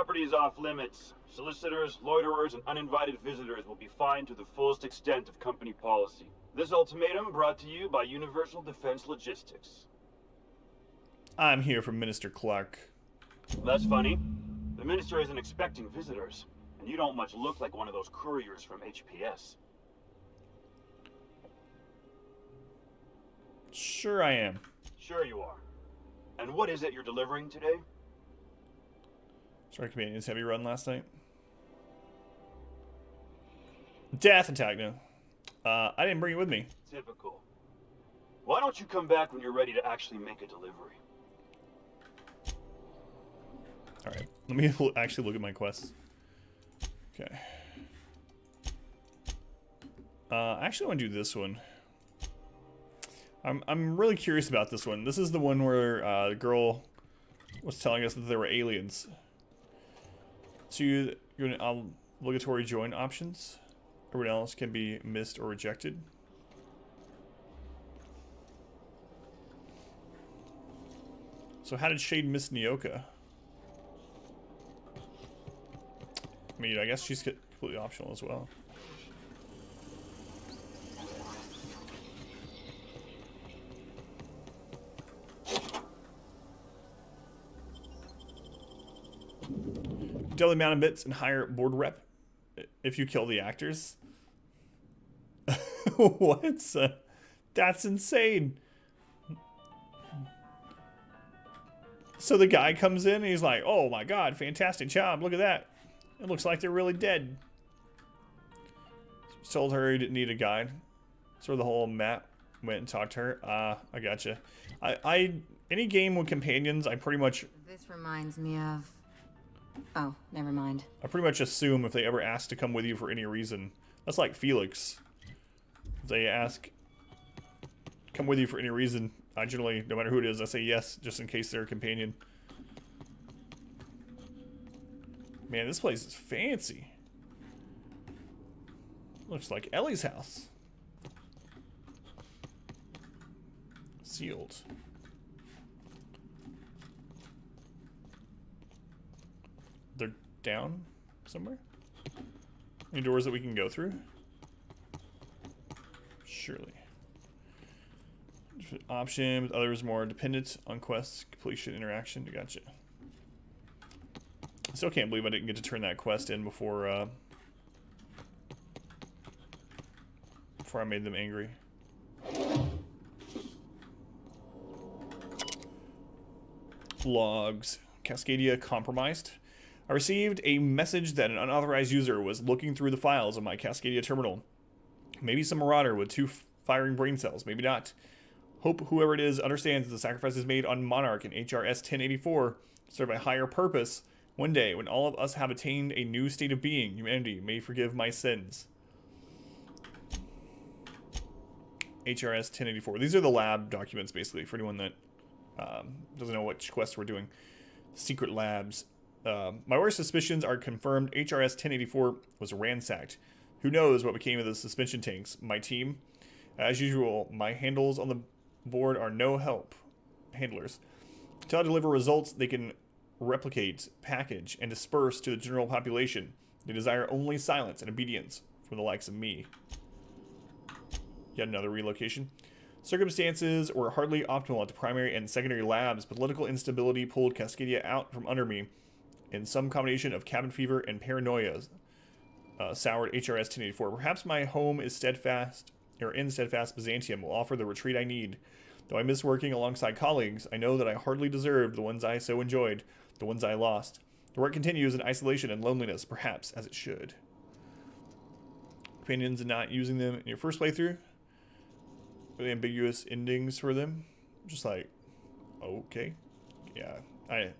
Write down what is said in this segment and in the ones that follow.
property is off limits. Solicitors, loiterers, and uninvited visitors will be fined to the fullest extent of company policy. This ultimatum brought to you by Universal Defense Logistics. I'm here from Minister Clark. That's funny. The minister isn't expecting visitors, and you don't much look like one of those couriers from HPS. Sure I am. Sure you are. And what is it you're delivering today? Sorry, companions. Heavy run last night. Death attack, no. I didn't bring it with me. Typical. Why don't you come back when you're ready to actually make a delivery? Alright, let me actually look at my quests. Okay. I actually want to do this one. I'm really curious about this one. This is the one where the girl was telling us that there were aliens. So you're in obligatory join options. Everyone else can be missed or rejected. So how did Shade miss Nyoka? I mean, I guess she's completely optional as well. Double the amount of bits and higher board rep if you kill the actors. What? That's insane. So the guy comes in and he's like, oh my god, fantastic job, look at that. It looks like they're really dead. Just told her he didn't need a guide. So the whole map went and talked to her. I gotcha. Any game with companions, I pretty much... This reminds me of... Oh, never mind. I pretty much assume if they ever ask to come with you for any reason. That's like Felix. If they ask, come with you for any reason, I generally, no matter who it is, I say yes, just in case they're a companion. Man, this place is fancy. Looks like Ellie's house. Sealed. They're down somewhere? Any doors that we can go through? Surely. Option with others more dependent on quests, completion, interaction. Gotcha. I still can't believe I didn't get to turn that quest in before I made them angry. Logs. Cascadia compromised. I received a message that an unauthorized user was looking through the files of my Cascadia terminal. Maybe some marauder with 2 firing brain cells, maybe not. Hope whoever it is understands the sacrifices made on Monarch and HRS 1084 serve a higher purpose. One day, when all of us have attained a new state of being, humanity may forgive my sins. HRS 1084. These are the lab documents, basically, for anyone that doesn't know which quest we're doing. Secret labs. My worst suspicions are confirmed. HRS 1084 was ransacked. Who knows what became of the suspension tanks? My team? As usual, my handles on the board are no help. Handlers. Until I deliver results they can replicate, package, and disperse to the general population. They desire only silence and obedience from the likes of me. Yet another relocation. Circumstances were hardly optimal at the primary and secondary labs. Political instability pulled Cascadia out from under me. In some combination of cabin fever and paranoia, soured HRS 1084. Perhaps my home is steadfast, or in steadfast Byzantium will offer the retreat I need. Though I miss working alongside colleagues, I know that I hardly deserved the ones I so enjoyed, the ones I lost. The work continues in isolation and loneliness, perhaps as it should. Opinions and not using them in your first playthrough? Really ambiguous endings for them? Just like, okay. Yeah, I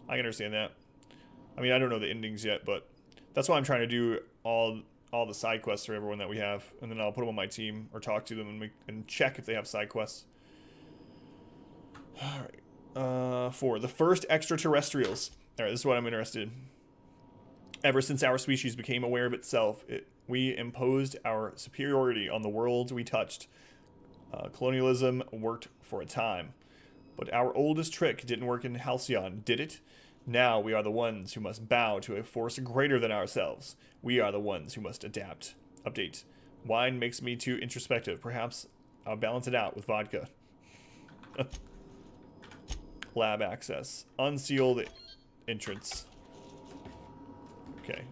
can understand that. I mean, I don't know the endings yet, but that's why I'm trying to do all the side quests for everyone that we have, and then I'll put them on my team or talk to them and check if they have side quests. All right. 4. The first extraterrestrials. All right, this is what I'm interested in. Ever since our species became aware of itself, we imposed our superiority on the worlds we touched. Colonialism worked for a time. But our oldest trick didn't work in Halcyon, did it? Now we are the ones who must bow to a force greater than ourselves. We are the ones who must adapt. Update. Wine makes me too introspective. Perhaps I'll balance it out with vodka. Lab access. Unseal the entrance. Okay.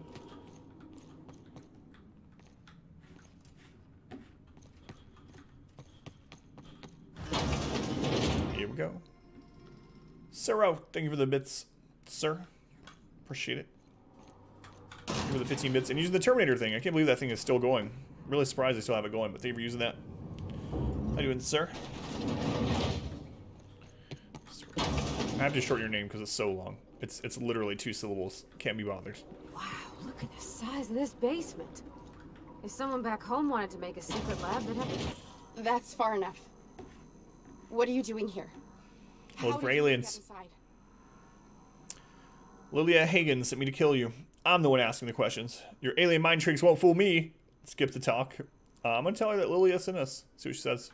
Here we go. Siro, thank you for the bits, sir. Appreciate it. Thank you for the 15 bits. And using the Terminator thing. I can't believe that thing is still going. I'm really surprised they still have it going, but thank you for using that. How you doing, sir? I have to shorten your name because it's so long. It's literally 2 syllables. Can't be bothered. Wow, look at the size of this basement. If someone back home wanted to make a secret lab, they'd have to... That's far enough. What are you doing here? Look for How did you get aliens. inside? Lilia Hagen sent me to kill you. I'm the one asking the questions. Your alien mind tricks won't fool me. Skip the talk. I'm gonna tell her that Lilia sent us. See what she says.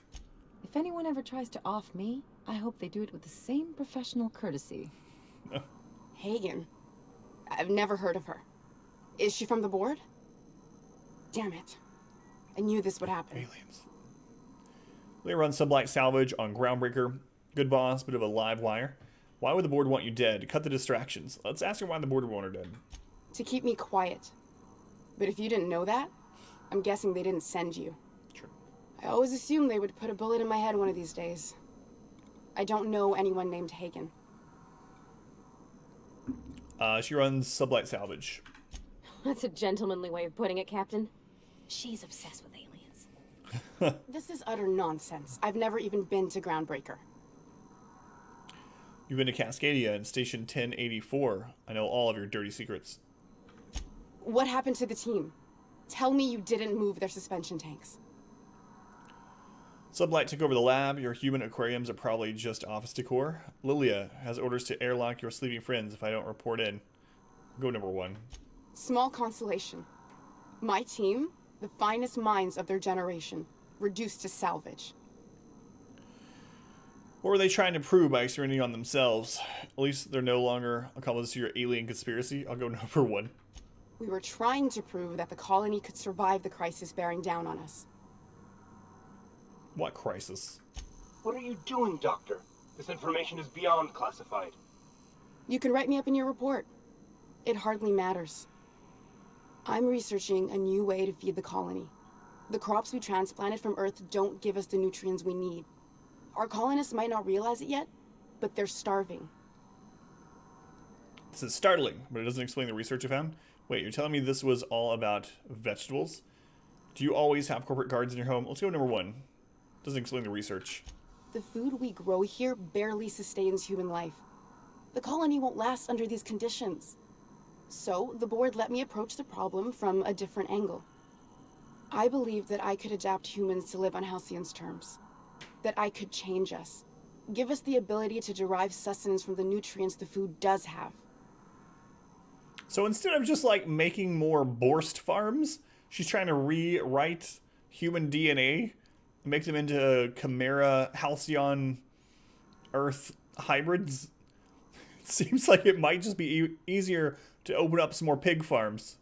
If anyone ever tries to off me, I hope they do it with the same professional courtesy. Hagen. I've never heard of her. Is she from the board? Damn it. I knew this would happen. Aliens. Lilia runs sublight salvage on Groundbreaker. Good boss, bit of a live wire. Why would the board want you dead? Cut the distractions. Let's ask her why the board would want her dead. To keep me quiet. But if you didn't know that, I'm guessing they didn't send you. True. I always assumed they would put a bullet in my head one of these days. I don't know anyone named Hagen. She runs sublight salvage. That's a gentlemanly way of putting it, Captain. She's obsessed with aliens. This is utter nonsense. I've never even been to Groundbreaker. You've been to Cascadia and Station 1084. I know all of your dirty secrets. What happened to the team? Tell me you didn't move their suspension tanks. Sublight took over the lab. Your human aquariums are probably just office decor. Lilia has orders to airlock your sleeping friends if I don't report in. Go number 1. Small consolation. My team, the finest minds of their generation, reduced to salvage. What were they trying to prove by experimenting on themselves? At least they're no longer accomplices to your alien conspiracy. I'll go number 1. We were trying to prove that the colony could survive the crisis bearing down on us. What crisis? What are you doing, Doctor? This information is beyond classified. You can write me up in your report. It hardly matters. I'm researching a new way to feed the colony. The crops we transplanted from Earth don't give us the nutrients we need. Our colonists might not realize it yet, but they're starving. This is startling, but it doesn't explain the research you found. Wait, you're telling me this was all about vegetables? Do you always have corporate guards in your home? Let's go number 1. Doesn't explain the research. The food we grow here barely sustains human life. The colony won't last under these conditions. So, the board let me approach the problem from a different angle. I believed that I could adapt humans to live on Halcyon's terms. That I could change us. Give us the ability to derive sustenance from the nutrients the food does have. So instead of just like making more Borst farms, she's trying to rewrite human DNA, make them into Chimera, Halcyon, Earth hybrids. It seems like it might just be easier to open up some more pig farms.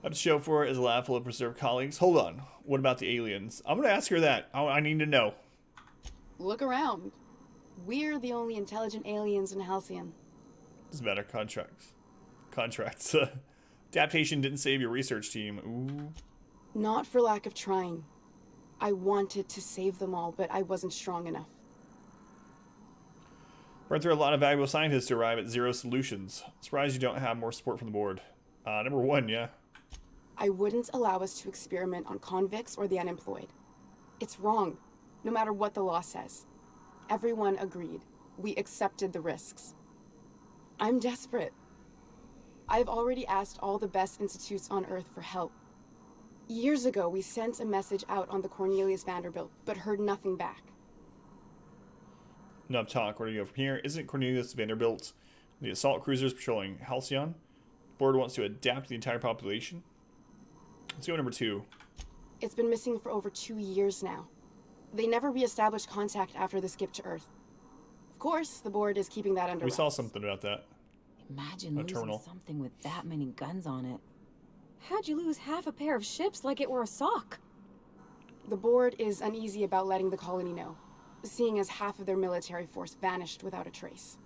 Up to show for is a lab full of preserved colleagues. Hold on. What about the aliens? I'm going to ask her that. I need to know. Look around. We're the only intelligent aliens in Halcyon. Doesn't matter. Contracts. Adaptation didn't save your research team. Ooh. Not for lack of trying. I wanted to save them all, but I wasn't strong enough. Run through a lot of valuable scientists to arrive at 0 solutions. Surprised you don't have more support from the board. Number 1, yeah. I wouldn't allow us to experiment on convicts or the unemployed. It's wrong, no matter what the law says. Everyone agreed. We accepted the risks. I'm desperate. I've already asked all the best institutes on Earth for help. Years ago, we sent a message out on the Cornelius Vanderbilt, but heard nothing back. Enough talk. Where do you go from here? Isn't Cornelius Vanderbilt the assault cruisers patrolling Halcyon? The board wants to adapt the entire population. Let's go number 2. It's been missing for over 2 years now. They never re-established contact after the skip to Earth. Of course, the board is keeping that under We saw wraps. something about that. Imagine A losing terminal. something with that many guns on it. How'd you lose half a pair of ships like it were a sock? The board is uneasy about letting the colony know, seeing as half of their military force vanished without a trace.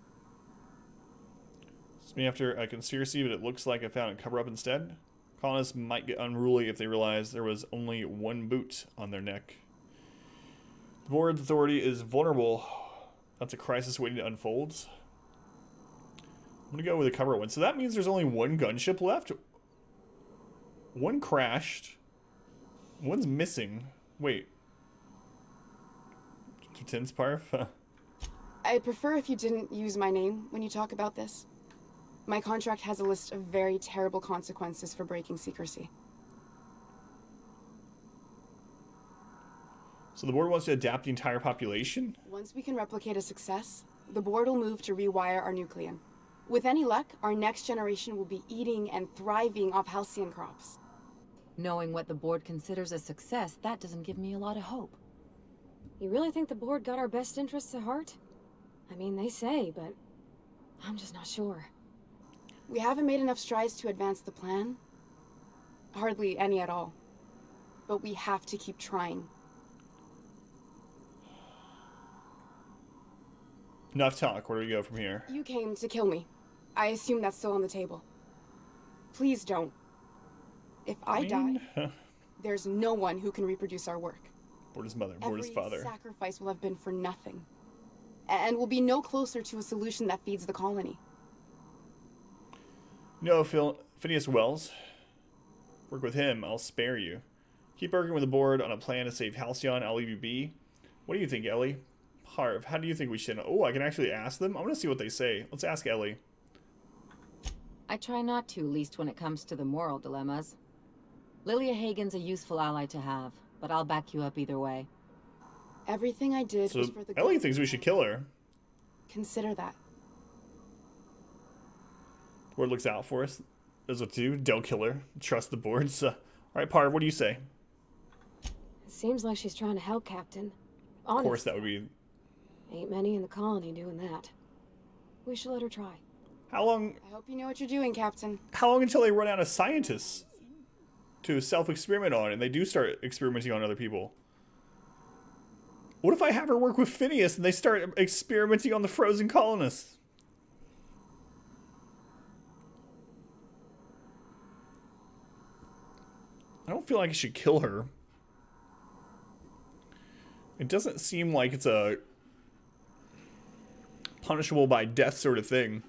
It's me after a conspiracy, but it looks like I found a cover-up instead. Colonists might get unruly if they realize there was only one boot on their neck. The board's authority is vulnerable. That's a crisis waiting to unfold. I'm gonna go with a cover one. So that means there's only one gunship left. One crashed. One's missing. Wait. Too tense, Parv? I'd prefer if you didn't use my name when you talk about this. My contract has a list of very terrible consequences for breaking secrecy. So the board wants to adapt the entire population? Once we can replicate a success, the board will move to rewire our nucleon. With any luck, our next generation will be eating and thriving off Halcyon crops. Knowing what the board considers a success, that doesn't give me a lot of hope. You really think the board got our best interests at heart? I mean, they say, but I'm just not sure. We haven't made enough strides to advance the plan. Hardly any at all. But we have to keep trying. Enough talk. Where do we go from here? You came to kill me. I assume that's still on the table. Please don't. If I die, there's no one who can reproduce our work. Board his mother. Board his Every father. sacrifice will have been for nothing. And we'll be no closer to a solution that feeds the colony. No, Phineas Wells. Work with him. I'll spare you. Keep working with the board on a plan to save Halcyon. I'll leave you be. What do you think, Ellie? Harv, how do you think we should... Oh, I can actually ask them? I want to see what they say. Let's ask Ellie. I try not to, least when it comes to the moral dilemmas. Lilia Hagen's a useful ally to have, but I'll back you up either way. Everything I did So was for the Ellie good. thinks we should kill her. Consider that. Board looks out for us. There's what to do. Don't kill her. Trust the boards. All right, Parv, what do you say? It seems like she's trying to help, Captain. Of Honest. course, that would be... Ain't many in the colony doing that. We should let her try. How long I hope you know what you're doing, Captain. until they run out of scientists to self-experiment on and they do start experimenting on other people? What if I have her work with Phineas and they start experimenting on the frozen colonists? I don't feel like I should kill her. It doesn't seem like it's a punishable by death sort of thing.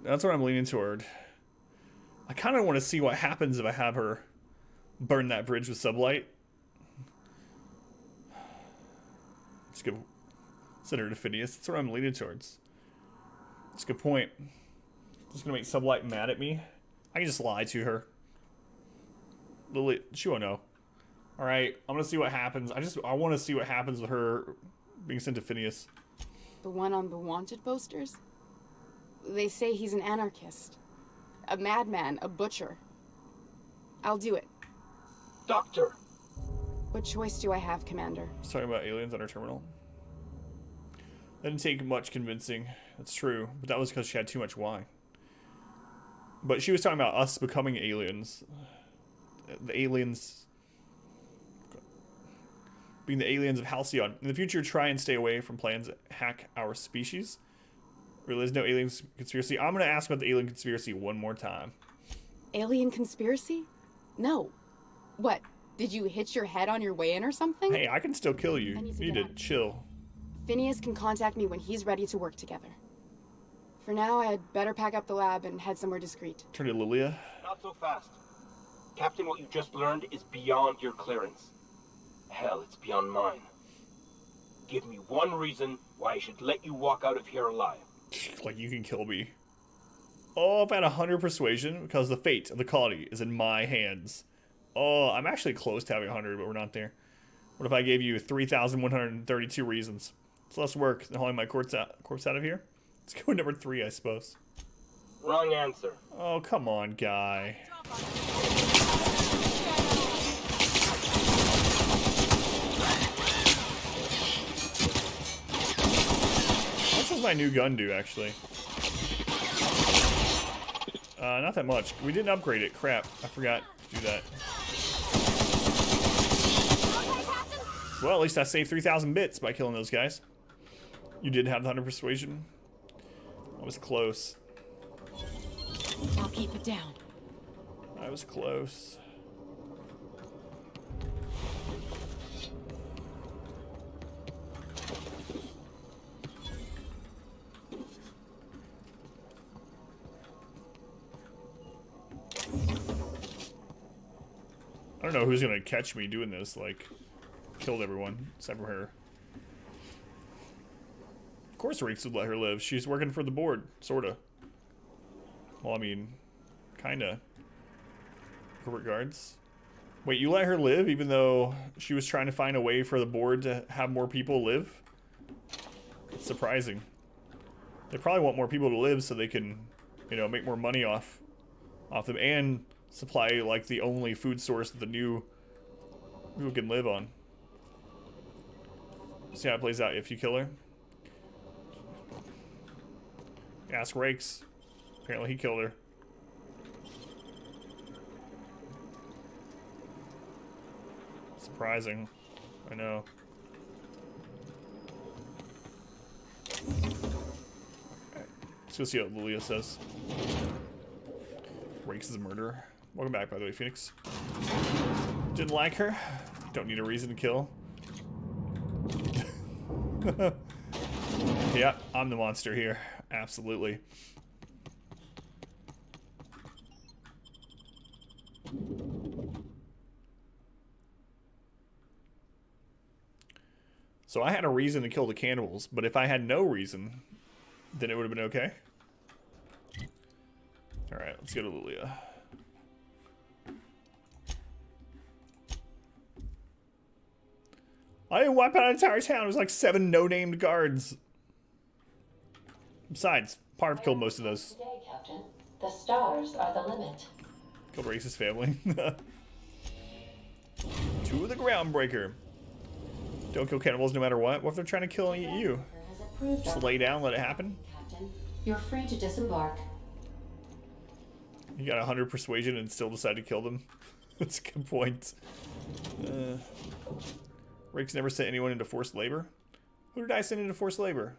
That's what I'm leaning toward. I kind of want to see what happens if I have her burn that bridge with sublight. Let's go send her to Phineas. That's what I'm leaning towards. That's a good point. Just gonna make sublight mad at me. I can just lie to her. Lily, she won't know. All right, I'm gonna see what happens. I want to see what happens with her being sent to Phineas. The one on the wanted posters? They say he's an anarchist. A madman, a butcher. I'll do it. Doctor! What choice do I have, Commander? She's talking about aliens on her terminal. Didn't take much convincing. That's true, but that was because she had too much wine. But she was talking about us becoming aliens. The aliens... being the aliens of Halcyon. In the future, try and stay away from plans that hack our species. Realize no alien conspiracy. I'm going to ask about the alien conspiracy one more time. Alien conspiracy? No. What? Did you hit your head on your way in or something? Hey, I can still kill you. I need to You get need out to of chill. Phineas can contact me when he's ready to work together. For now, I'd better pack up the lab and head somewhere discreet. Turn to Lilia. Not so fast. Captain, what you just learned is beyond your clearance. Hell, it's beyond mine. Give me one reason why I should let you walk out of here alive. Like, you can kill me. Oh, I've had 100 persuasion because the fate of the colony is in my hands. Oh, I'm actually close to having 100, but we're not there. What if I gave you 3,132 reasons? It's less work than hauling my corpse out of here. Let's go with number 3, I suppose. Wrong answer. Oh, come on, guy. Let's just does my new gun do, actually? Not that much. We didn't upgrade it. Crap. I forgot to do that. Well, at least I saved 3,000 bits by killing those guys. You did have the 100 persuasion. I was close. I'll keep it down. I was close. I don't know who's gonna catch me doing this, like, killed everyone, except for her. Of course Reeks would let her live. She's working for the board, sorta. Well, I mean, kinda. Corporate guards. Wait, you let her live even though she was trying to find a way for the board to have more people live? It's surprising. They probably want more people to live so they can, you know, make more money off them and supply, like, the only food source that the new people can live on. See how it plays out if you kill her. Ask Rakes. Apparently he killed her. Surprising. I know. Alright. Let's go see what Lilia says. Rakes is a murderer. Welcome back, by the way, Phoenix. Didn't like her. Don't need a reason to kill. Yeah, I'm the monster here. Absolutely. So I had a reason to kill the cannibals, but if I had no reason, then it would have been okay. Alright, let's go to Lilia. I didn't wipe out an entire town. It was like 7 no-named guards. Besides, Parv killed most of those. Today, Captain. The stars are the limit. Killed Race's family. To the groundbreaker. Don't kill cannibals no matter what. What if they're trying to kill and eat you? Just lay down, let it happen. Captain, you're free to disembark. You got 100 persuasion and still decide to kill them. That's a good point. Rake's never sent anyone into forced labor. Who did I send into forced labor?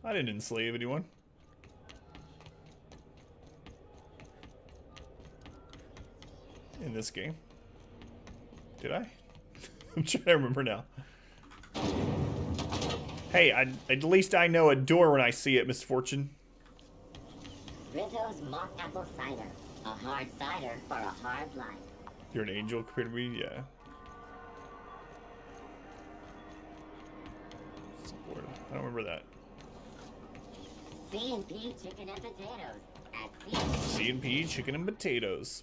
I didn't enslave anyone. In this game. Did I? I'm trying to remember now. Hey, at least I know a door when I see it, Misfortune. Rizzo's mock apple cider. A hard cider for a hard life. You're an angel compared to me? Yeah. Support. I don't remember that. C&P chicken and potatoes. At C&P chicken and potatoes.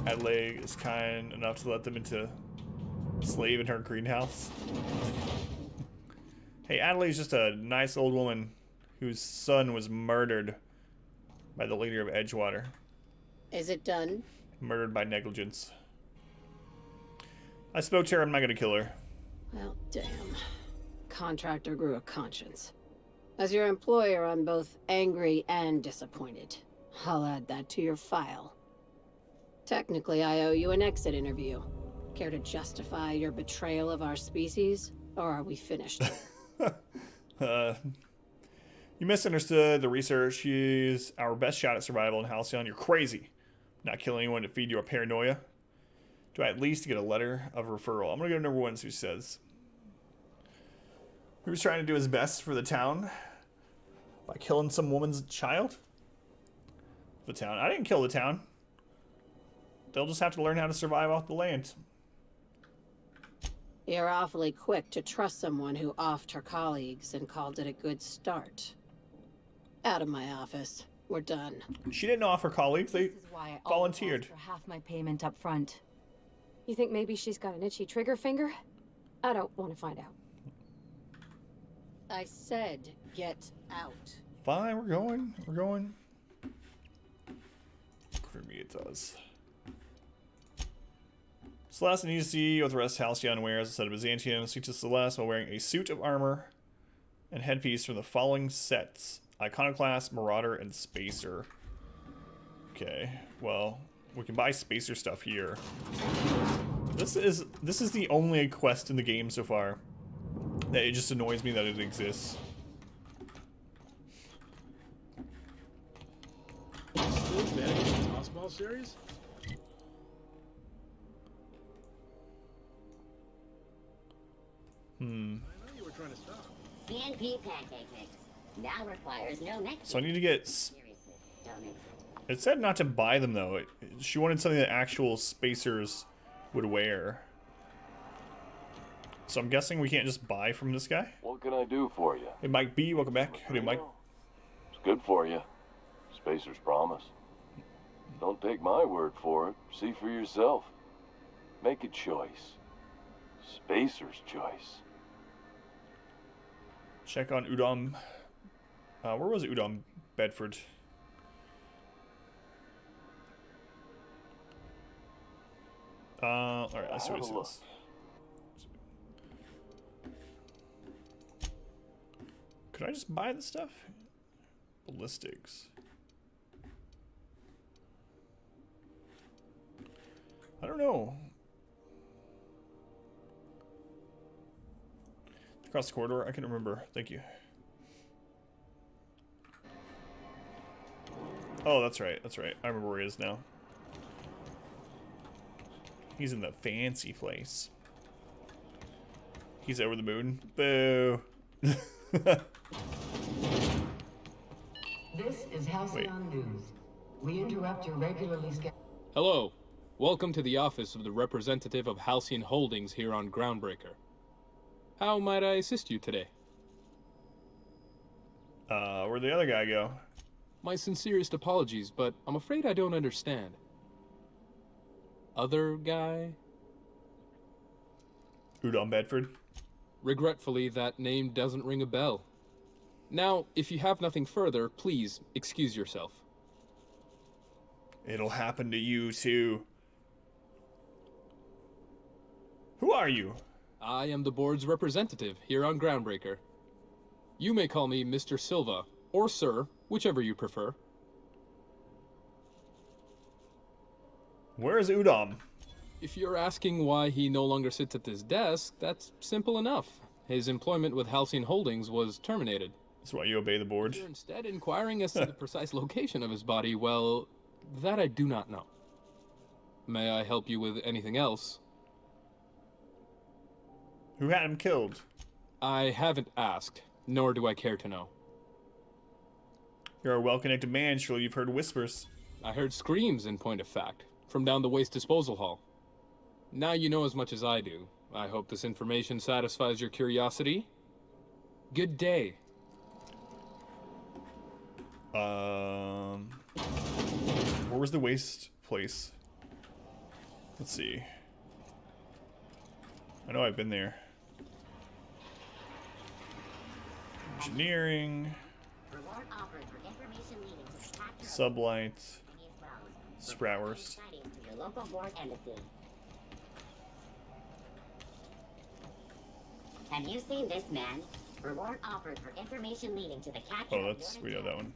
Adelaide is kind enough to let them into slave in her greenhouse. Hey, Adelaide's just a nice old woman whose son was murdered by the leader of Edgewater. Is it done? Murdered by negligence. I spoke to her. I'm not going to kill her. Well, damn. Contractor grew a conscience. As your employer, I'm both angry and disappointed. I'll add that to your file. Technically, I owe you an exit interview. Care to justify your betrayal of our species, or are we finished? You misunderstood the research. She's our best shot at survival in Halcyon. You're crazy. Not killing anyone to feed your paranoia. Do I at least get a letter of referral? I'm going to go to number 1 and see what she says. Who's trying to do his best for the town? By killing some woman's child? The town. I didn't kill the town. They'll just have to learn how to survive off the land. You're awfully quick to trust someone who offed her colleagues and called it a good start. Out of my office. We're done. She didn't off her colleagues. They This is why I volunteered. always asked for half my payment up front. You think maybe she's got an itchy trigger finger? I don't want to find out. I said, get out. Fine, we're going. We're going. For me, it does. Celeste needs to see what the rest Halcyon wears instead of Byzantium. Speak to Celeste while wearing a suit of armor and headpiece from the following sets: Iconoclast, Marauder, and Spacer. Okay, well, we can buy Spacer stuff here. This is the only quest in the game so far that it just annoys me that it exists. Still betting on the Tossball series? I know you were trying to stop. CNP pancake mix now requires no mix. So I need to get... Seriously, don't mix it. It said not to buy them, though. She wanted something that actual Spacers would wear. So I'm guessing we can't just buy from this guy? What can I do for you? Hey, Mike B, welcome back. Hey, Mike. It's good for you. Spacer's promise. Don't take my word for it. See for yourself. Make a choice. Spacer's choice. Check on Udom. Where was Udom? Bedford. Alright, let's see what it says. Could I just buy the stuff? Ballistics. I don't know. Across the corridor? I can remember. Thank you. Oh, that's right. That's right. I remember where he is now. He's in the fancy place. He's over the moon. Boo. This is Halcyon News. We interrupt your regularly scheduled... Hello. Welcome to the office of the representative of Halcyon Holdings here on Groundbreaker. How might I assist you today? Where'd the other guy go? My sincerest apologies, but I'm afraid I don't understand. Other guy? Udom Bedford? Regretfully, that name doesn't ring a bell. Now, if you have nothing further, please excuse yourself. It'll happen to you too. Who are you? I am the board's representative here on Groundbreaker. You may call me Mr. Silva, or Sir, whichever you prefer. Where is Udom? If you're asking why he no longer sits at this desk, that's simple enough. His employment with Halcyon Holdings was terminated. That's why you obey the board. If you're instead inquiring as to the precise location of his body, well, that I do not know. May I help you with anything else? Who had him killed? I haven't asked, nor do I care to know. You're a well-connected man, surely you've heard whispers. I heard screams, in point of fact, from down the waste disposal hall. Now you know as much as I do. I hope this information satisfies your curiosity. Good day. Where was the waste place? Let's see. I know I've been there. Engineering. Sublight. Spratwurst. Have you seen this man? Reward offered for information leading to the capture. Oh, that's we know that one.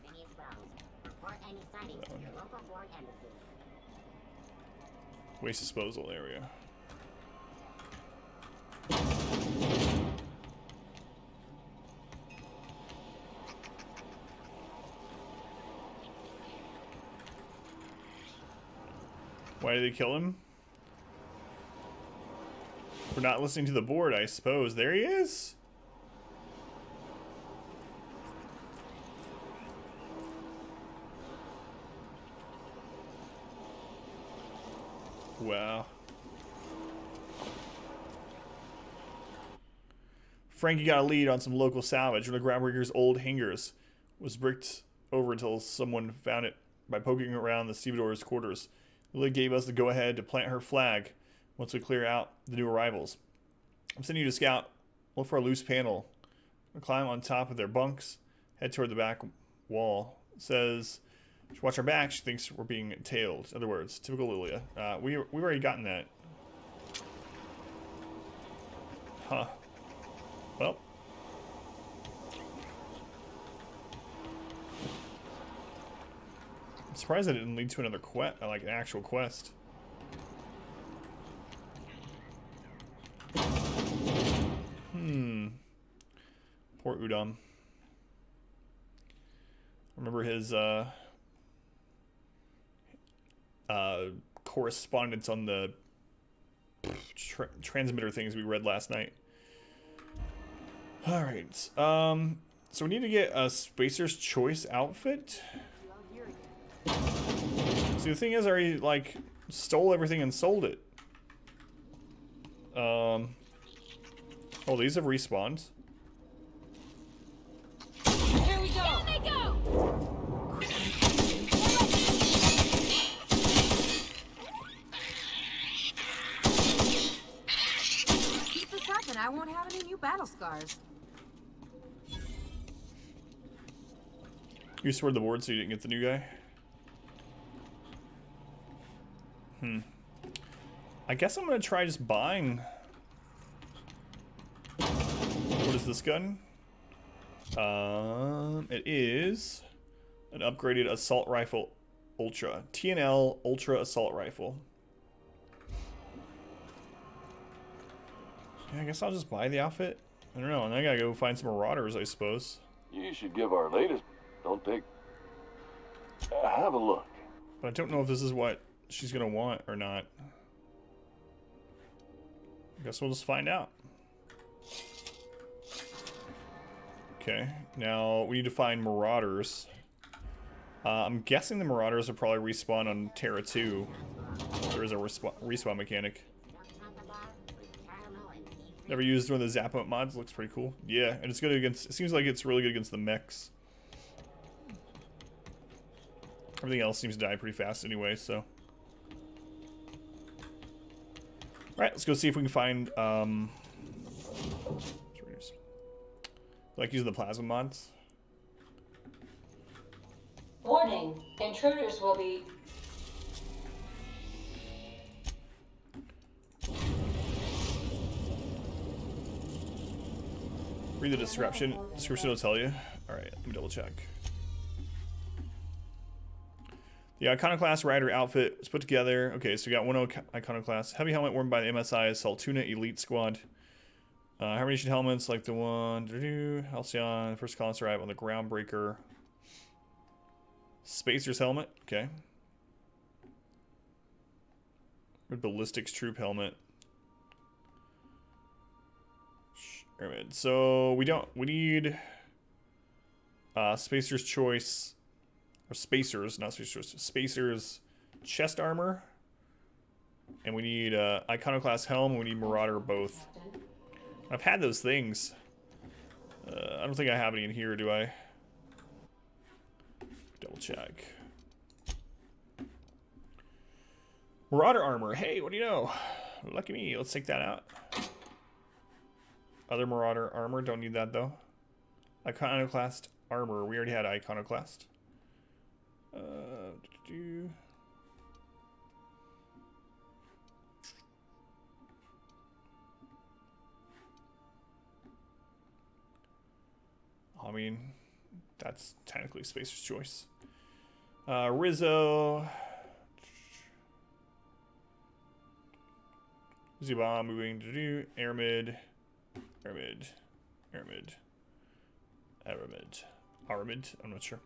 Report any sightings to your local board embassy. Waste disposal area. Why did they kill him? For not listening to the board, I suppose. There he is. Wow. Frankie got a lead on some local salvage. One of the Groundbreaker's old hangars was bricked over until someone found it by poking around the stevedore's quarters. Lily gave us the go-ahead to plant her flag once we clear out the new arrivals. I'm sending you to scout. Look for a loose panel. We'll climb on top of their bunks. Head toward the back wall. It says, watch our back. She thinks we're being tailed. In other words, typical Lilia. We've already gotten that. Huh. Well. I'm surprised that it didn't lead to another quest, like an actual quest. Poor Udom. Remember his correspondence on the transmitter things we read last night. All right. So we need to get a Spacer's Choice outfit. See, the thing is, I already like stole everything and sold it. Oh, these have respawned. Here we go! Down they go! Keep this up and I won't have any new battle scars. You swore the board so you didn't get the new guy? I guess I'm gonna try just buying. What is this gun? It is an upgraded assault rifle ultra. TNL ultra assault rifle. Yeah, I guess I'll just buy the outfit. I don't know, and I gotta go find some marauders, I suppose. You should give our latest. Don't take. Have a look. But I don't know if this is what she's gonna want or not. I guess we'll just find out. Okay, now we need to find marauders. I'm guessing the marauders will probably respawn on Terra 2. There is a respawn mechanic. Never used one of the Zappa mods. Looks pretty cool. Yeah, and it's good against. It seems like it's really good against the mechs. Everything else seems to die pretty fast anyway, so. Alright, let's go see if we can find, like using the plasma mods. Warning, intruders will be... Read the description. Description will tell you. Alright, let me double check. The Iconoclast Rider outfit was put together. Okay, so we got one Iconoclast. Heavy helmet worn by the MSI Saltuna Elite Squad. Hibernation helmets like the one... Halcyon. First colonist arrive on the Groundbreaker. Spacer's helmet. Okay. Ballistics Troop helmet. Pyramid. So we need Spacer's Choice. Or Spacers, not Spacers. Spacers chest armor. And we need Iconoclast helm, and we need Marauder both. I've had those things. I don't think I have any in here, do I? Double check. Marauder armor. Hey, what do you know? Lucky me. Let's take that out. Other Marauder armor. Don't need that, though. Iconoclast armor. We already had Iconoclast. I mean, that's technically Spacer's Choice. Rizzo. Zubaa moving to do. Aramid. Aramid. I'm not sure.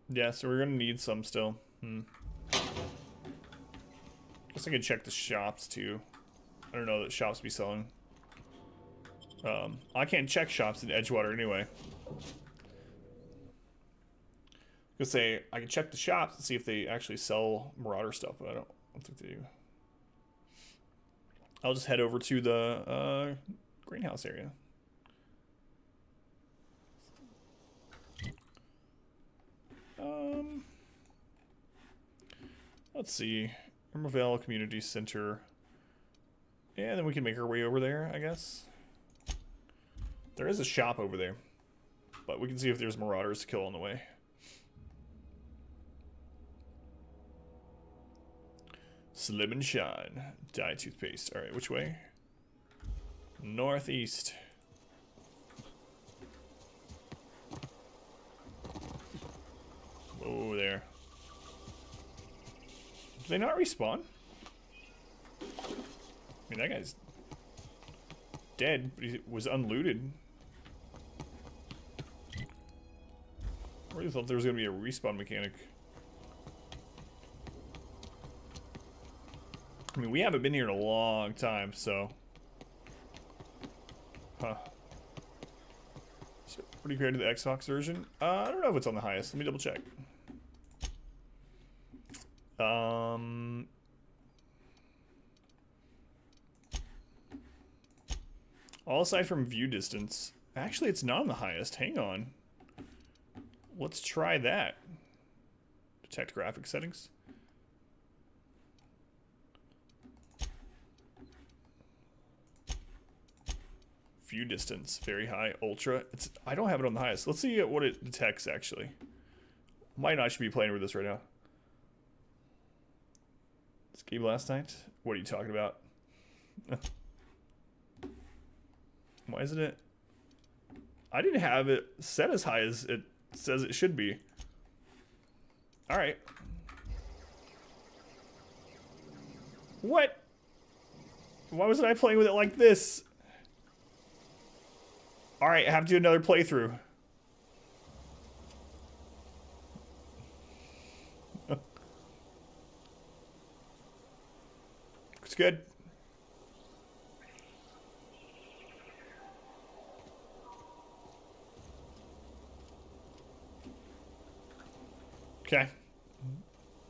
Yeah, so we're gonna need some still. Guess I can check the shops too. I don't know that shops be selling. I can't check shops in Edgewater anyway. Gonna say I can check the shops and see if they actually sell Marauder stuff, but I don't think they do. I'll just head over to the greenhouse area. Let's see. Emervale Community Center. Yeah, then we can make our way over there, I guess. There is a shop over there. But we can see if there's marauders to kill on the way. Slim and shine. Diet toothpaste. Alright, which way? Northeast. Whoa there. Do they not respawn? I mean, that guy's dead, but he was unlooted. I really thought there was going to be a respawn mechanic. I mean, we haven't been here in a long time, so... Huh. So, pretty compared to the Xbox version? I don't know if it's on the highest. Let me double check. All aside from view distance. Actually, it's not on the highest. Hang on. Let's try that. Detect graphic settings. View distance, very high, ultra. I don't have it on the highest. Let's see what it detects actually. Might not should be playing with this right now. This game last night? What are you talking about? Why isn't it? I didn't have it set as high as it says it should be. Alright. What? Why wasn't I playing with it like this? Alright, I have to do another playthrough. It's good. Okay.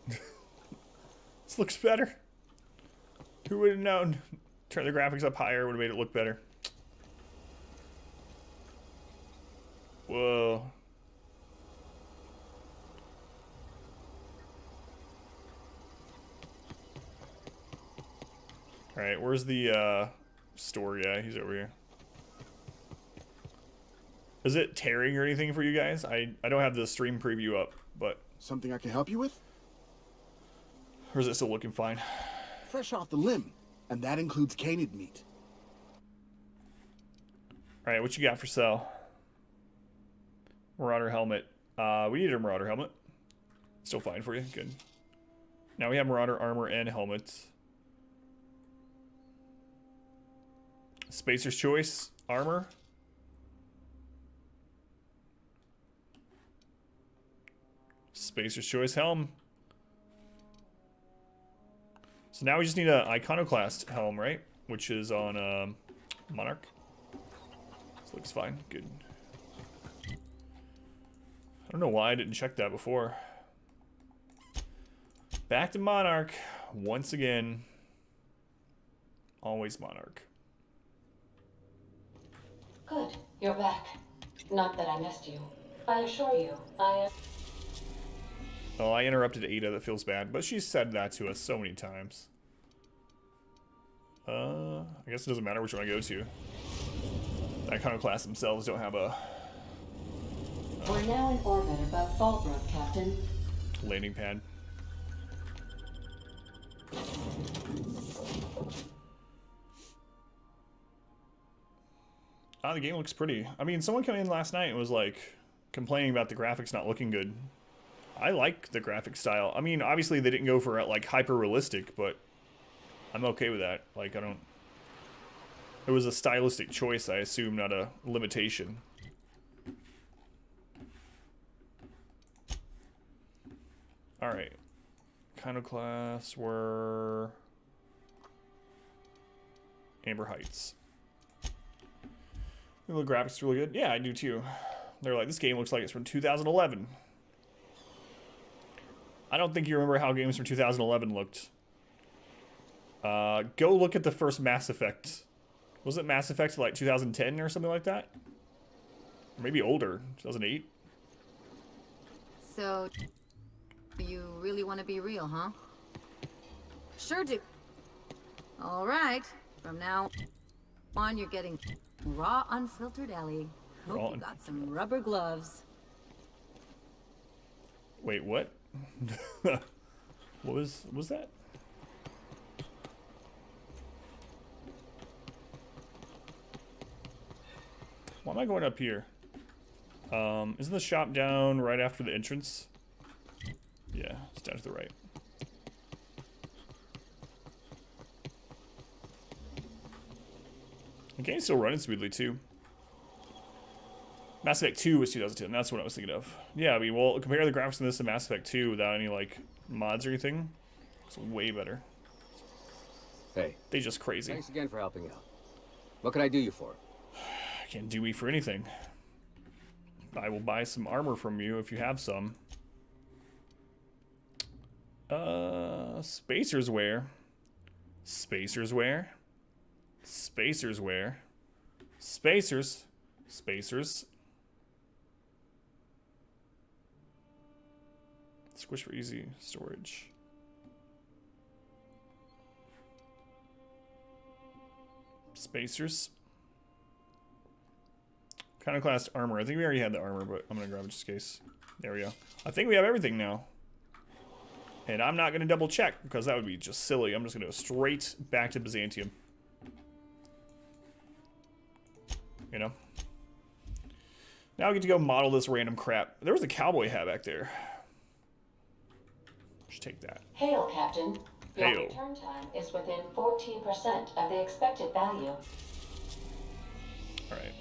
This looks better. Who would have known? Turn the graphics up higher would have made it look better. Whoa. Alright, where's the store guy? He's over here. Is it tearing or anything for you guys? I don't have the stream preview up, but... Something I can help you with? Or is it still looking fine? Fresh off the limb, and that includes canid meat. Alright, what you got for sale? Marauder helmet. We need a Marauder helmet. Still fine for you. Good. Now we have Marauder armor and helmets. Spacer's Choice armor. Spacer's Choice helm. So now we just need an Iconoclast helm, right? Which is on Monarch. This looks fine. Good. I don't know why I didn't check that before. Back to Monarch once again. Always Monarch. Good, you're back. Not that I missed you. I assure you, I am... Oh, I interrupted Ada. That feels bad. But she said that to us so many times. I guess it doesn't matter which one I go to. The Iconoclasts themselves don't have a... We're now in orbit above Fallbrook, Captain. landing pad. The game looks pretty. I mean, someone came in last night and was like complaining about the graphics not looking good. I like the graphic style. I mean, obviously they didn't go for like hyper realistic, but I'm okay with that. Like, I don't... It was a stylistic choice, I assume, not a limitation. Alright. Iconoclasts were... Amber Heights. The graphics are really good. Yeah, I do too. They're like, this game looks like it's from 2011. I don't think you remember how games from 2011 looked. Go look at the first Mass Effect. Was it Mass Effect like 2010 or something like that? Or maybe older, 2008? So, you really want to be real, huh? Sure do. All right. From now on, you're getting raw, unfiltered Ellie. Hope you got some rubber gloves. Wait, what? What was that? Why am I going up here? Isn't the shop down right after the entrance? Yeah, it's down to the right. The game's still running smoothly too. Mass Effect 2 was 2010. That's what I was thinking of. Yeah, I mean, well, compare the graphics in this to Mass Effect 2 without any like mods or anything. It's way better. Hey. They just crazy. Thanks again for helping out. What can I do you for? I can't do me for anything. I will buy some armor from you if you have some. Spacers wear. Spacers wear. Spacers wear. Spacers. Spacers. Squish for easy storage. Spacers. Kind of class armor. I think we already had the armor, but I'm gonna grab it just in case. There we go. I think we have everything now. And I'm not gonna double check because that would be just silly. I'm just gonna go straight back to Byzantium. You know? Now we get to go model this random crap. There was a cowboy hat back there. Just take that. Hail, Captain. Your Hail. return time is within 14% of the expected value. Alright.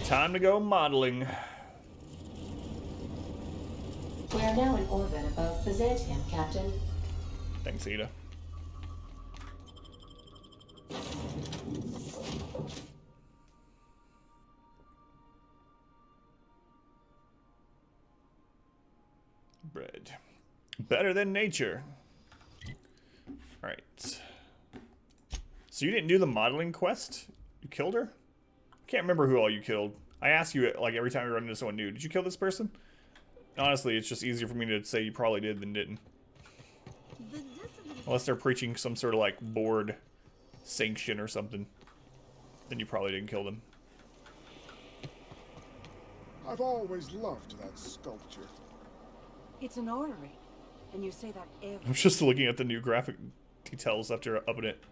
Time to go modeling. We are now in orbit above Byzantium, Captain. Thanks, Ada. Bread. Better than nature. Alright. So you didn't do the modeling quest? You killed her? I can't remember who all you killed. I ask you like every time you run into someone new. Did you kill this person? Honestly, it's just easier for me to say you probably did than didn't. Unless they're preaching some sort of like board sanction or something. Then you probably didn't kill them. I've always loved that sculpture. It's an orrery, and you say that every... I'm just looking at the new graphic details after upping it.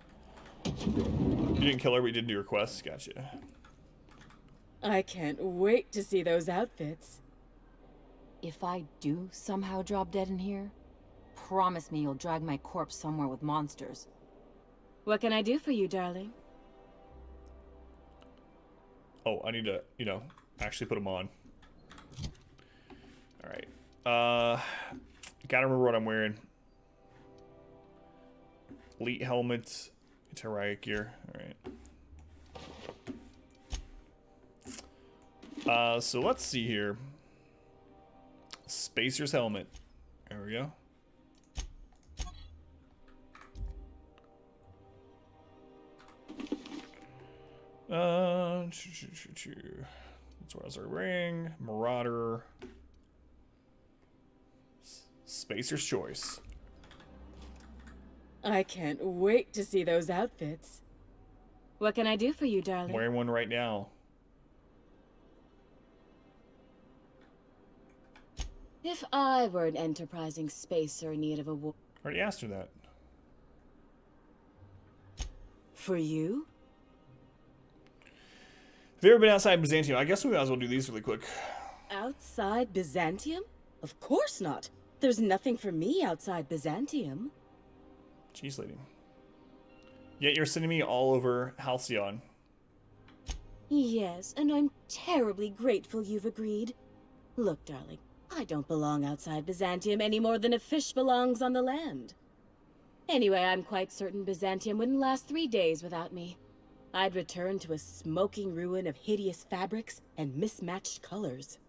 You didn't kill her, but you did do your quest. Gotcha. I can't wait to see those outfits. If I do somehow drop dead in here, promise me you'll drag my corpse somewhere with monsters. What can I do for you, darling? Oh, I need to, you know, actually put them on. Alright. Gotta remember what I'm wearing. Elite helmet, into riot gear. Alright. So let's see here. Spacer's helmet. There we go. That's what I was wearing. Marauder. Spacer's choice. I can't wait to see those outfits. What can I do for you, darling? I'm wearing one right now. If I were an enterprising spacer in need of a war... Already asked her that. For you? Have you ever been outside Byzantium? I guess we might as well do these really quick. Outside Byzantium? Of course not. There's nothing for me outside Byzantium. Jeez, lady. Yet you're sending me all over Halcyon. Yes, and I'm terribly grateful you've agreed. Look, darling, I don't belong outside Byzantium any more than a fish belongs on the land. Anyway, I'm quite certain Byzantium wouldn't last 3 days without me. I'd return to a smoking ruin of hideous fabrics and mismatched colors.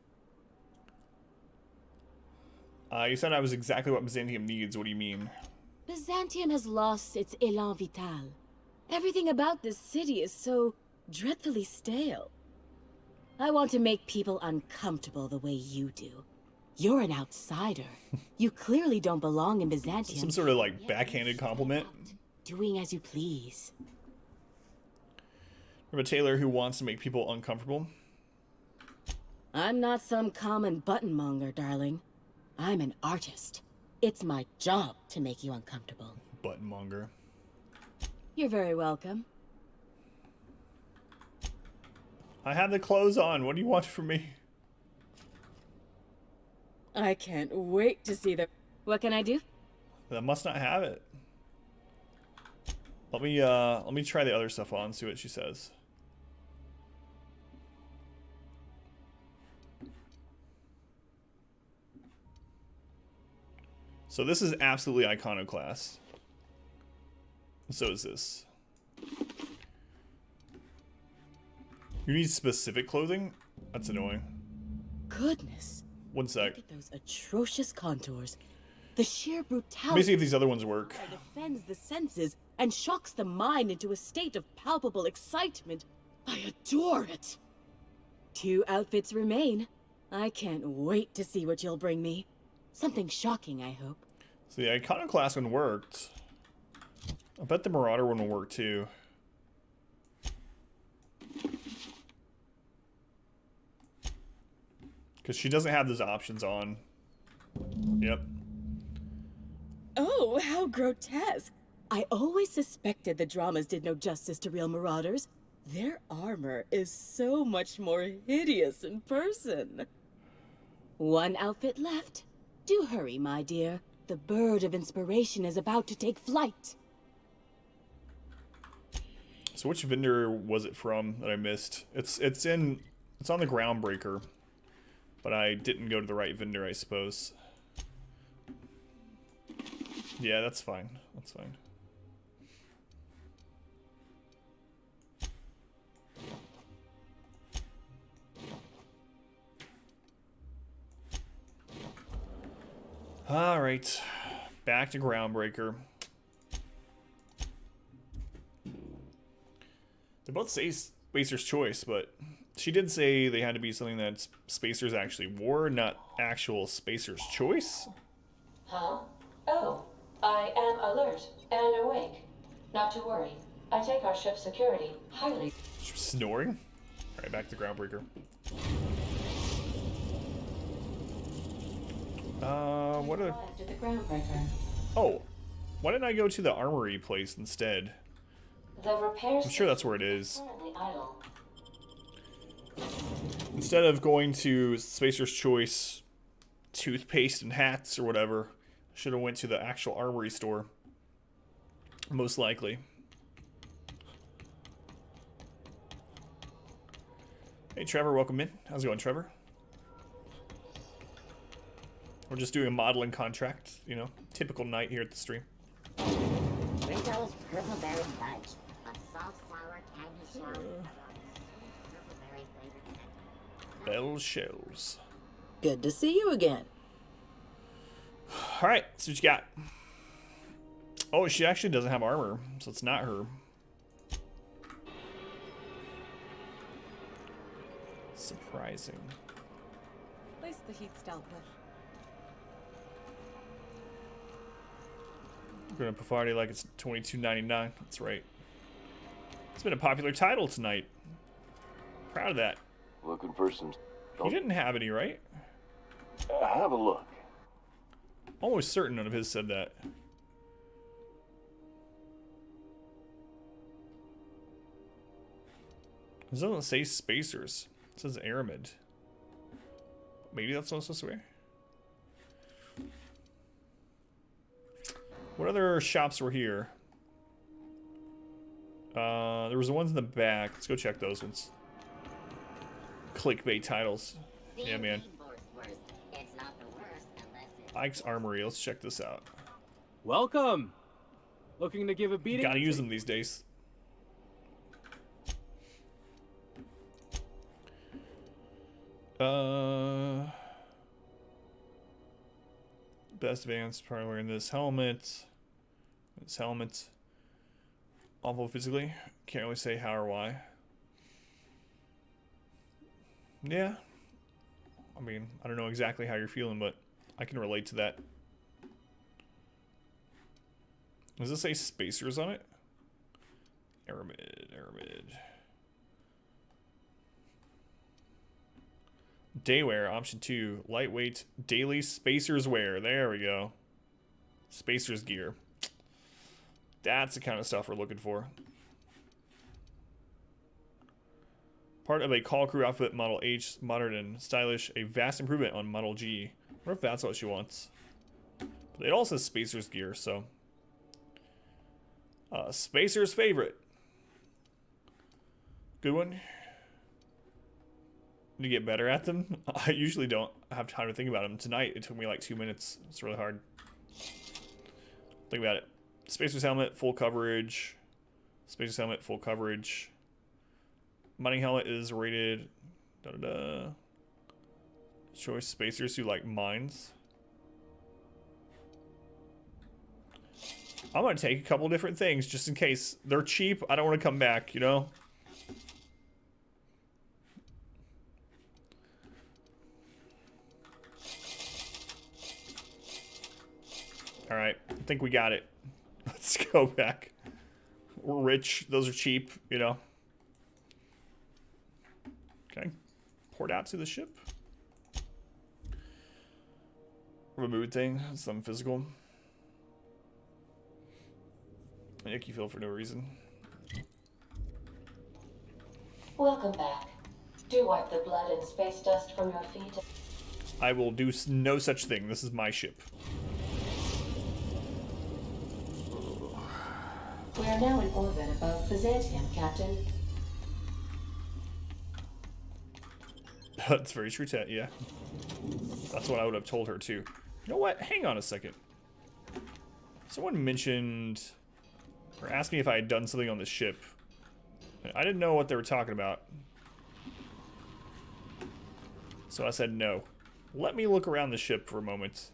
You said I was exactly what Byzantium needs. What do you mean? Byzantium has lost its élan vital. Everything about this city is so dreadfully stale. I want to make people uncomfortable the way you do. You're an outsider. You clearly don't belong in Byzantium. Some sort of like backhanded compliment. Doing as you please. From a tailor who wants to make people uncomfortable. I'm not some common buttonmonger, darling. I'm an artist. It's my job to make you uncomfortable. Buttonmonger. You're very welcome. I have the clothes on. What do you want from me? I can't wait to see the... What can I do? That must not have it. Let me try the other stuff on, see what she says. So this is absolutely iconoclast. So is this. You need specific clothing? That's annoying. Goodness. One sec. Look at those atrocious contours. The sheer brutality. Let me see if these other ones work. Offends the senses and shocks the mind into a state of palpable excitement. I adore it. 2 outfits remain. I can't wait to see what you'll bring me. Something shocking, I hope. So the iconoclast one worked. I bet the Marauder one will work too. Because she doesn't have those options on. Yep. Oh, how grotesque. I always suspected the dramas did no justice to real marauders. Their armor is so much more hideous in person. 1 outfit left. Do hurry, my dear. The bird of inspiration is about to take flight. So which vendor was it from that I missed? It's on the Groundbreaker, but I didn't go to the right vendor, I suppose. Yeah, that's fine. That's fine. All right, back to Groundbreaker. They both say Spacer's Choice, but she did say they had to be something that Spacers actually wore, not actual Spacer's Choice. Huh? Oh, I am alert and awake. Not to worry. I take our ship's security highly. Snoring? Alright, back to Groundbreaker. What are... Arrived at the Groundbreaker. Oh, why didn't I go to the armory place instead? The repairs I'm sure that's where it is. currently idle. Instead of going to Spacer's Choice toothpaste and hats or whatever, I should have went to the actual armory store. Most likely. Hey Trevor, welcome in. How's it going, Trevor? We're just doing a modeling contract, you know, typical night here at the stream. Rizzo's purple berry fudge. A salt sour candy shell. Purple berry flavored. Bell shells. Good to see you again. Alright, see what you got. Oh, she actually doesn't have armor, so it's not her. Surprising. Place the heat scalpel. We're gonna party like it's $22.99. That's right. It's been a popular title tonight. Proud of that. Looking for some... You didn't have any, right? Have a look. Almost certain none of his said that. This doesn't say Spacers. It says Aramid. Maybe that's what I'm supposed to wear. What other shops were here? There was the ones in the back. Let's go check those ones. Clickbait titles. Yeah, man. Ike's Armory. Let's check this out. Welcome. Looking to give a beating? Gotta use them these days. Best Vance, probably wearing this helmet. This helmet. Awful physically. Can't really say how or why. Yeah. I mean, I don't know exactly how you're feeling, but I can relate to that. Does this say Spacers on it? Aramid, Aramid. Daywear, option 2. Lightweight, daily Spacers wear. There we go. Spacers gear. That's the kind of stuff we're looking for. Part of a call crew outfit, Model H, modern and stylish, a vast improvement on Model G. What if that's what she wants? But it also says Spacer's gear, so. Spacer's favorite. Good one. To get better at them. I usually don't have time to think about them. Tonight, it took me like 2 minutes. It's really hard. Think about it. Spacer's helmet, full coverage. Spacer's helmet, full coverage. Mining helmet is rated. Choice spacers who like mines. I'm gonna take a couple different things just in case they're cheap. I don't want to come back, you know. All right, I think we got it. Let's go back. We're rich. Those are cheap, you know. Okay, port out to the ship. Remove thing, some physical. An icky feel for no reason. Welcome back. Do wipe the blood and space dust from your feet. I will do no such thing. This is my ship. We are now in orbit above Byzantium, Captain. That's very true, Ted. Yeah. That's what I would have told her, too. You know what? Hang on a second. Someone mentioned or asked me if I had done something on the ship. I didn't know what they were talking about. So I said no. Let me look around the ship for a moment.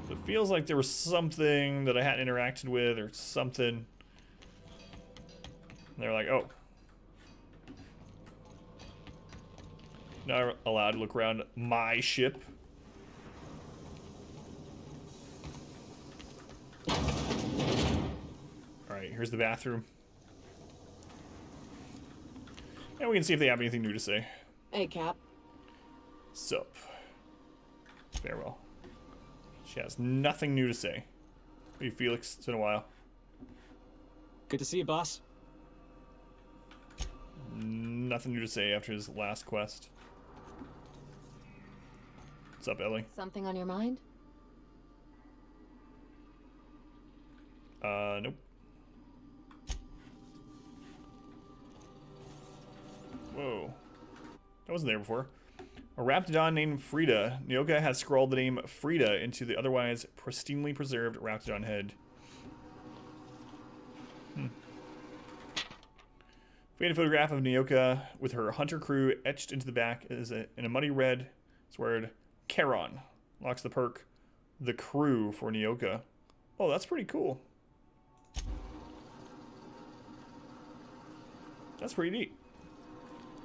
It feels like there was something that I hadn't interacted with or something. And they're like, oh. Not allowed to look around my ship. Alright, here's the bathroom. And we can see if they have anything new to say. Hey, Cap. Sup. Farewell. She has nothing new to say. Hey, Felix. It's been a while. Good to see you, boss. Nothing new to say after his last quest. What's up, Ellie? Something on your mind? Nope. Whoa. That wasn't there before. A Raptidon named Frida. Nyoka has scrawled the name Frida into the otherwise pristinely preserved Raptidon head. Faded photograph of Nyoka with her hunter crew etched into the back is in a muddy red. It's word Charon. Locks the perk the crew for Nyoka. Oh, that's pretty cool. That's pretty neat.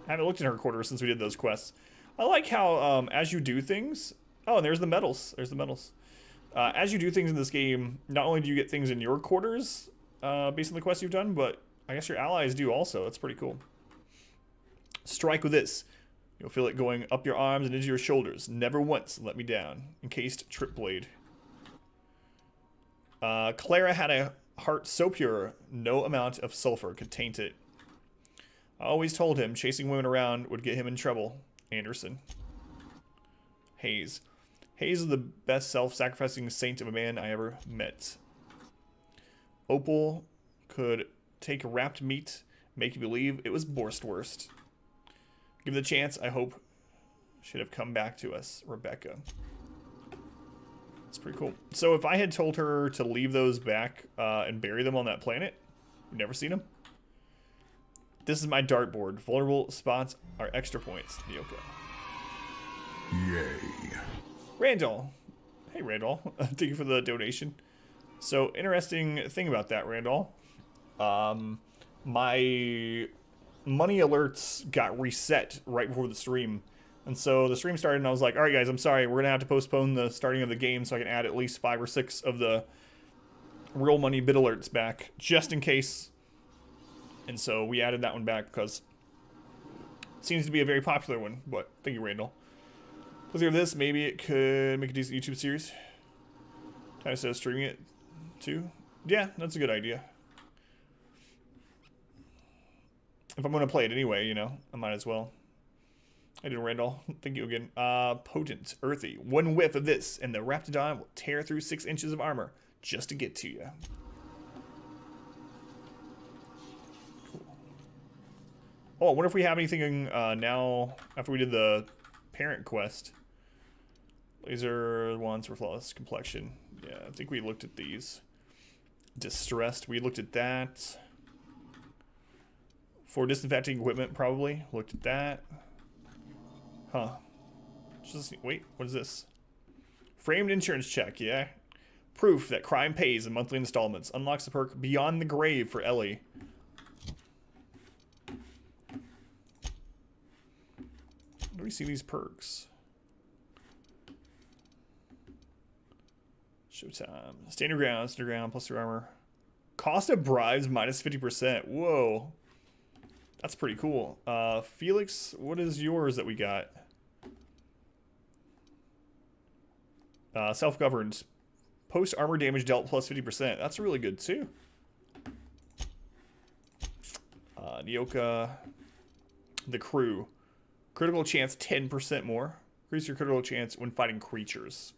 I haven't looked in her quarters since we did those quests. I like how as you do things... Oh, and there's the medals. There's the medals. As you do things in this game, not only do you get things in your quarters based on the quests you've done, but I guess your allies do also. That's pretty cool. Strike with this. You'll feel it going up your arms and into your shoulders. Never once let me down. Encased trip blade. Clara had a heart so pure, no amount of sulfur could taint it. I always told him chasing women around would get him in trouble. Anderson. Hayes. Hayes is the best self-sacrificing saint of a man I ever met. Opal could take wrapped meat, make you believe it was Borstwurst. Give the chance, I hope should have come back to us. Rebecca. That's pretty cool. So if I had told her to leave those back and bury them on that planet, you've never seen them? This is my dartboard. Vulnerable spots are extra points. Nyoka. Yay. Randall. Hey, Randall. Thank you for the donation. So, interesting thing about that, Randall. My money alerts got reset right before the stream. And so the stream started and I was like, all right, guys, I'm sorry. We're going to have to postpone the starting of the game so I can add at least 5 or 6 of the real money bid alerts back just in case. And so we added that one back because it seems to be a very popular one. But thank you, Randall. Plus, of this, maybe it could make a decent YouTube series. Kind of instead of streaming it, too. Yeah, that's a good idea. If I'm going to play it anyway, you know, I might as well. I did Randall. Thank you again. Potent, earthy. One whiff of this, and the Raptidon will tear through 6 inches of armor just to get to you. Cool. Oh, I wonder if we have anything now after we did the parent quest. Laser ones for flawless complexion. Yeah, I think we looked at these. Distressed, we looked at that. For disinfecting equipment, probably. Looked at that. Huh. Just, wait, what is this? Framed insurance check, yeah. Proof that crime pays in monthly installments. Unlocks the perk Beyond the Grave for Ellie. Where do we see these perks? Showtime. Stand your ground, plus your armor. Cost of bribes minus 50%. Whoa. That's pretty cool. Felix, what is yours that we got? Self-governed. Post armor damage dealt plus 50%. That's really good too. Nyoka. The crew. Critical chance 10% more. Increase your critical chance when fighting creatures.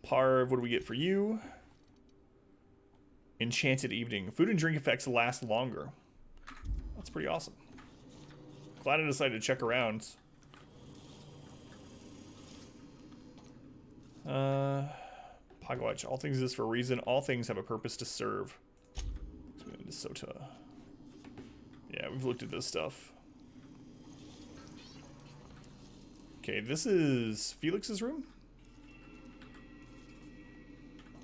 Parv, what do we get for you? Enchanted Evening. Food and drink effects last longer. That's pretty awesome. Glad I decided to check around. Pocket Watch. All things exist for a reason. All things have a purpose to serve. Minnesota. Yeah, we've looked at this stuff. Okay, this is Felix's room?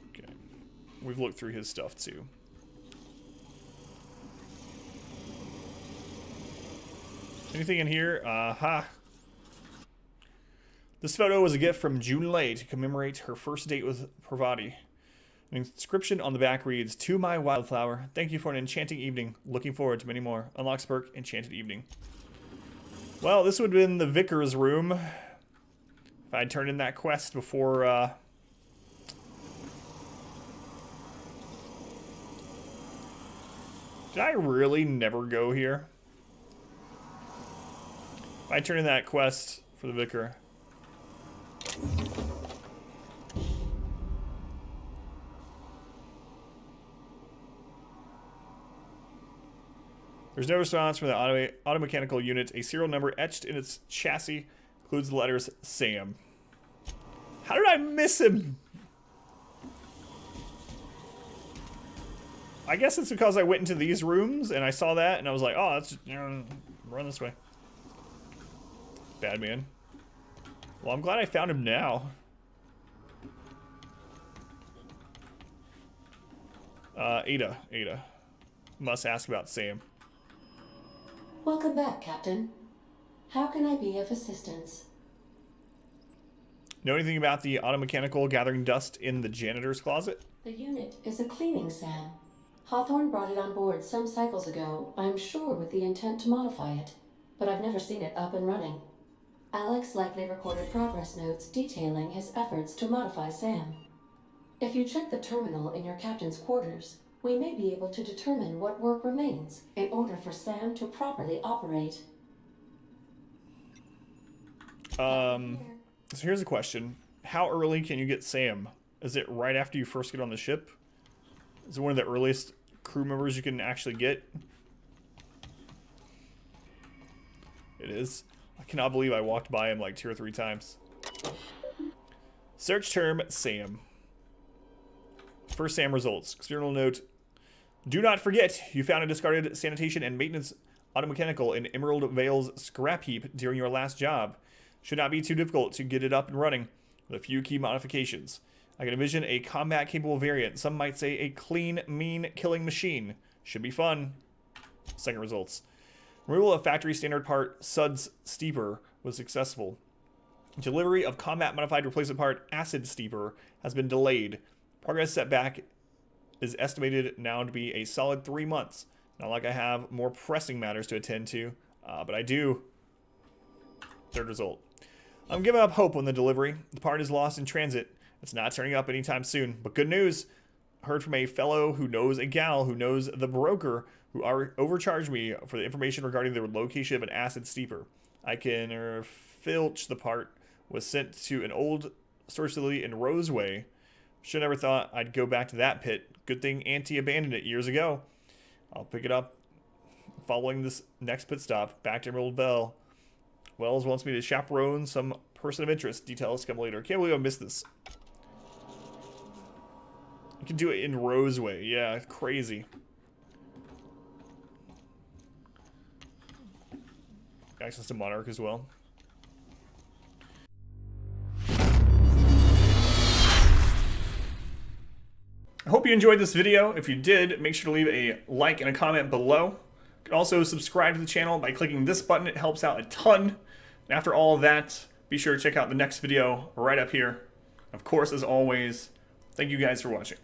Okay. We've looked through his stuff too. Anything in here? Aha. This photo was a gift from June Lay to commemorate her first date with Parvati. An inscription on the back reads, "To my wildflower, thank you for an enchanting evening. Looking forward to many more." Unlocks perk, Enchanted Evening. Well, this would have been the Vicar's room. If I'd turned in that quest before, Did I really never go here? If I turn in that quest for the Vicar. There's no response from the automechanical unit. A serial number etched in its chassis includes the letters Sam. How did I miss him? I guess it's because I went into these rooms and I saw that and I was like, oh, that's just, run this way. Bad man. Well, I'm glad I found him now. Ada. Must ask about Sam. Welcome back, Captain. How can I be of assistance? Know anything about the automechanical gathering dust in the janitor's closet? The unit is a cleaning SAM. Hawthorne brought it on board some cycles ago, I'm sure with the intent to modify it, but I've never seen it up and running. Alex likely recorded progress notes detailing his efforts to modify SAM. If you check the terminal in your captain's quarters, we may be able to determine what work remains in order for SAM to properly operate. So here's a question. How early can you get Sam? Is it right after you first get on the ship? Is it one of the earliest crew members you can actually get? It is. I cannot believe I walked by him like 2 or 3 times. Search term Sam. First Sam results. External note. Do not forget, you found a discarded sanitation and maintenance automechanical in Emerald Vale's scrap heap during your last job. Should not be too difficult to get it up and running with a few key modifications. I can envision a combat-capable variant. Some might say a clean, mean killing machine. Should be fun. Second results. Removal of factory standard part Suds Steeper was successful. Delivery of combat-modified replacement part Acid Steeper has been delayed. Progress setback is estimated now to be a solid 3 months. Not like I have more pressing matters to attend to, but I do. Third result. I'm giving up hope on the delivery. The part is lost in transit. It's not turning up anytime soon. But good news. I heard from a fellow who knows a gal who knows the broker who overcharged me for the information regarding the location of an acid steeper. I can filch the part. Was sent to an old storage facility in Roseway. Should never thought I'd go back to that pit. Good thing Auntie abandoned it years ago. I'll pick it up following this next pit stop. Back to Emerald Bell. Wells wants me to chaperone some person of interest. Details come later. Can't believe I missed this. You can do it in Roseway. Yeah, it's crazy. Access to Monarch as well. I hope you enjoyed this video. If you did, make sure to leave a like and a comment below. You can also subscribe to the channel by clicking this button. It helps out a ton. And after all of that, be sure to check out the next video right up here. Of course, as always, thank you guys for watching.